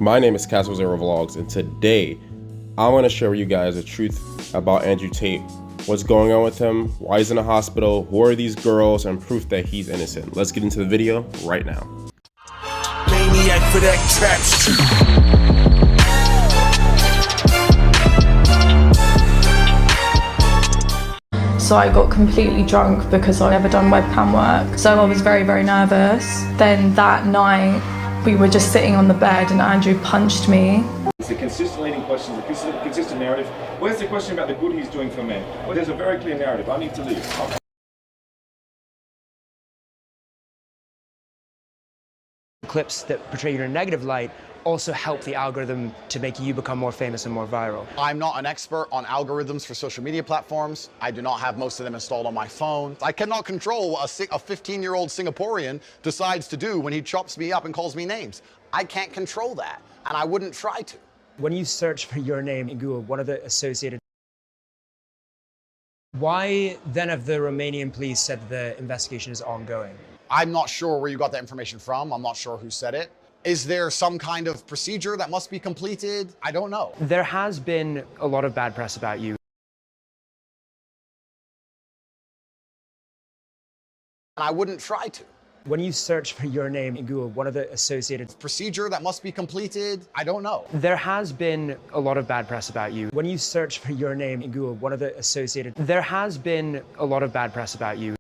My name is Castle Zero Vlogs, and today I want to share with you guys the truth about Andrew Tate. What's going on with him, why he's in the hospital, who are these girls, and proof that he's innocent. Let's get into the video right now. Maniac for that trap street. So I got completely drunk because I'd never done webcam work. So I was very, very nervous. Then that night, we were just sitting on the bed and Andrew punched me. It's a consistent leading question, a consistent narrative. Where's the question about the good he's doing for men? Well, there's a very clear narrative. I need to leave. Clips that portray you in a negative light also help the algorithm to make you become more famous and more viral. I'm not an expert on algorithms for social media platforms. I do not have most of them installed on my phone. I cannot control what a 15-year-old Singaporean decides to do when he chops me up and calls me names. I can't control that, and I wouldn't try to. When you search for your name in Google, one of the associated... Why then have the Romanian police said the investigation is ongoing? I'm not sure where you got that information from. I'm not sure who said it. Is there some kind of procedure that must be completed? I don't know. There has been a lot of bad press about you. And I wouldn't try to. When you search for your name in Google, one of the associated... Procedure that must be completed? I don't know. There has been a lot of bad press about you. When you search for your name in Google, one of the associated... There has been a lot of bad press about you.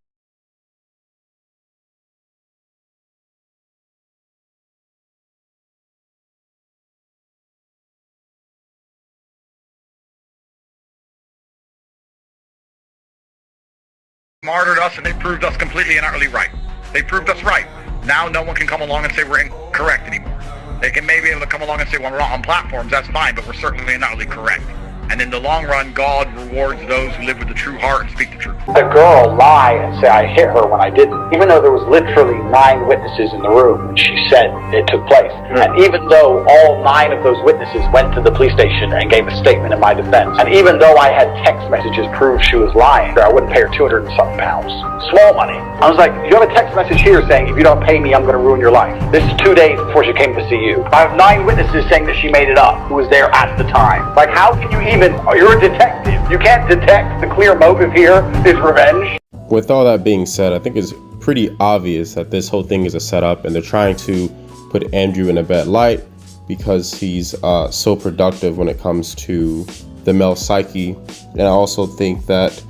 Martyred us and they proved us completely and utterly right. They proved us right. Now no one can come along and say we're incorrect anymore. They can maybe able to come along and say, well, we're not on platforms, that's fine, but we're certainly and utterly correct. And in the long run, God rewards those who live with a true heart and speak the truth. The girl lie and say I hit her when I didn't, even though there was literally 9 witnesses in the room and she said it took place. And even though all 9 of those witnesses went to the police station and gave a statement in my defense, and even though I had text messages prove she was lying, I wouldn't pay her 200 and something pounds. Small money. I was like, you have a text message here saying if you don't pay me, I'm going to ruin your life. This is 2 days before she came to see you. I have 9 witnesses saying that she made it up, who was there at the time. Like, how can you even, you're a detective. You can't detect the clear motive here is revenge. With all that being said, I think it's pretty obvious that this whole thing is a setup and they're trying to put Andrew in a bad light because he's so productive when it comes to the male psyche. And I also think that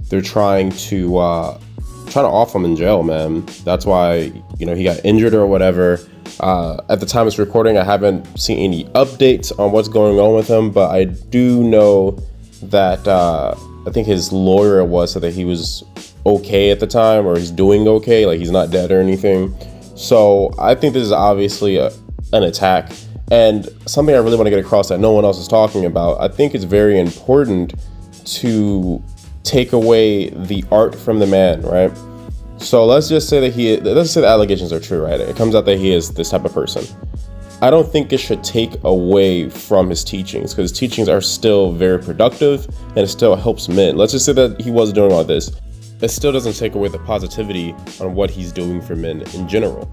they're trying to off him in jail, man. That's why, you know, he got injured or whatever. At the time of this recording, I haven't seen any updates on what's going on with him, but I do know that I think his lawyer said that he was okay at the time, or he's doing okay, like he's not dead or anything. So I think this is obviously an attack, and something I really want to get across that no one else is talking about. I think it's very important to take away the art from the man, right? So let's just say that let's say the allegations are true, right? It comes out that he is this type of person. I don't think it should take away from his teachings, because his teachings are still very productive and it still helps men. Let's just say that he was doing all this. It still doesn't take away the positivity on what he's doing for men in general.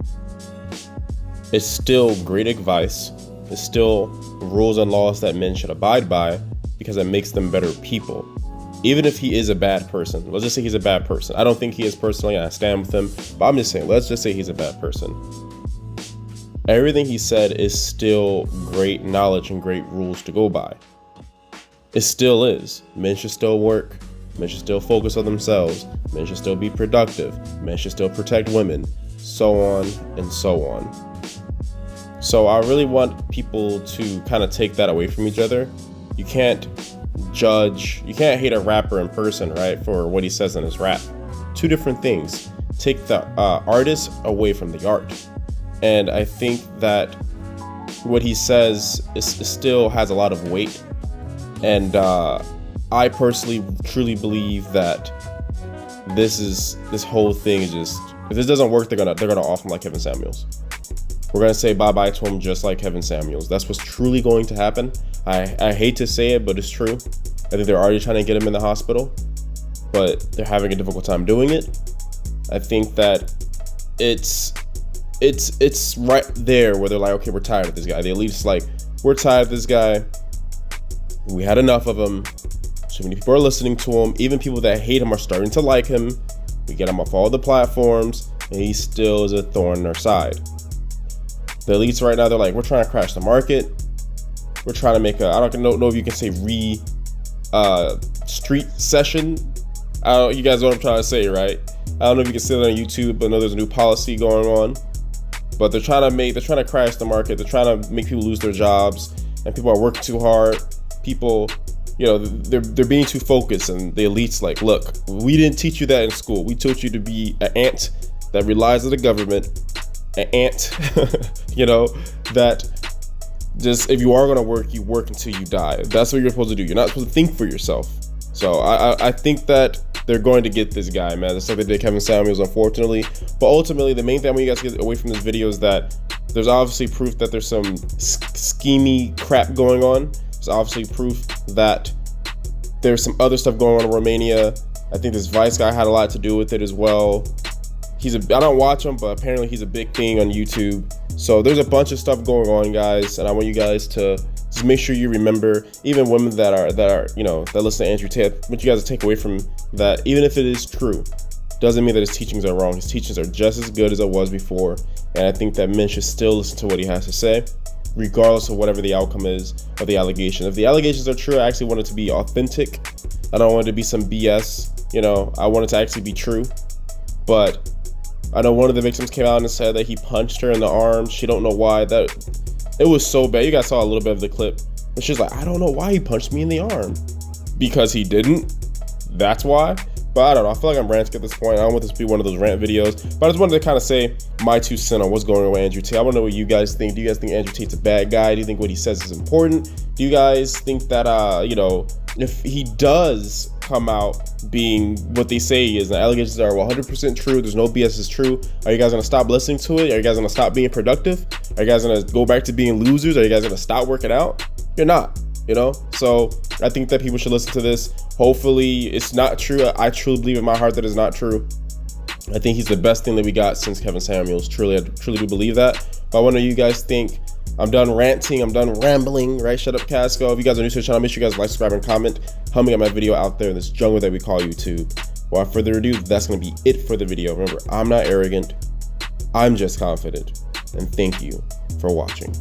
It's still great advice. It's still rules and laws that men should abide by because it makes them better people. Even if he is a bad person, let's just say he's a bad person. I don't think he is personally, I stand with him, but I'm just saying, let's just say he's a bad person. Everything he said is still great knowledge and great rules to go by. It still is. Men should still work. Men should still focus on themselves. Men should still be productive. Men should still protect women, so on and so on. So I really want people to kind of take that away from each other. You can't judge, you can't hate a rapper in person, right, for what he says in his rap. 2 different things. Take the artist away from the art. And I think that what he says still has a lot of weight. And I personally truly believe that this whole thing is just, if this doesn't work, they're gonna off him like Kevin Samuels. We're gonna say bye-bye to him just like Kevin Samuels. That's what's truly going to happen. I hate to say it, but it's true. I think they're already trying to get him in the hospital, but they're having a difficult time doing it. I think that it's it's right there where they're like, okay, we're tired of this guy. The elite's like, we're tired of this guy. We had enough of him. So many people are listening to him. Even people that hate him are starting to like him. We get him off all the platforms, and he still is a thorn in our side. The elites right now, they're like, we're trying to crash the market. We're trying to make a, I don't know if you can say street session. You guys know what I'm trying to say, right? I don't know if you can see it on YouTube, but I know there's a new policy going on. But they're trying to crash the market. They're trying to make people lose their jobs, and people are working too hard. People, you know, they're being too focused, and the elite's like, look, we didn't teach you that in school. We taught you to be an ant that relies on the government, an ant, you know, that just, if you are gonna work, you work until you die. That's what you're supposed to do. You're not supposed to think for yourself. So I think that they're going to get this guy, man. That's like they did Kevin Samuels, unfortunately. But ultimately, the main thing I want you guys to get away from this video is that there's obviously proof that there's some schemy crap going on. There's obviously proof that there's some other stuff going on in Romania. I think this Vice guy had a lot to do with it as well. I don't watch him, but apparently he's a big thing on YouTube. So there's a bunch of stuff going on, guys, and I want you guys to just make sure you remember, even women that are you know, that listen to Andrew Tate, I want you guys to take away from that, even if it is true, doesn't mean that his teachings are wrong. His teachings are just as good as it was before, and I think that men should still listen to what he has to say, regardless of whatever the outcome is of the allegation. If the allegations are true, I actually want it to be authentic. I don't want it to be some BS, you know, I want it to actually be true. But I know one of the victims came out and said that he punched her in the arm. She don't know why. It was so bad. You guys saw a little bit of the clip. And she's like, I don't know why he punched me in the arm. Because he didn't. That's why. But I don't know. I feel like I'm ranting at this point. I don't want this to be one of those rant videos. But I just wanted to kind of say my 2 cents on what's going on with Andrew Tate. I want to know what you guys think. Do you guys think Andrew Tate's a bad guy? Do you think what he says is important? Do you guys think that, you know, if he does come out being what they say he is, and the allegations are 100% true, there's no BS is true, are you guys gonna stop listening to it? Are you guys gonna stop being productive? Are you guys gonna go back to being losers? Are you guys gonna stop working out? You're not, you know? So I think that people should listen to this. Hopefully it's not true. I truly believe in my heart that it's not true. I think he's the best thing that we got since Kevin Samuels. Truly, I truly do believe that. But I want to know you guys think. I'm done ranting. I'm done rambling, right? Shut up, Casco. If you guys are new to the channel, make sure you guys like, subscribe, and comment. Help me get my video out there in this jungle that we call YouTube. Without further ado, that's going to be it for the video. Remember, I'm not arrogant. I'm just confident. And thank you for watching.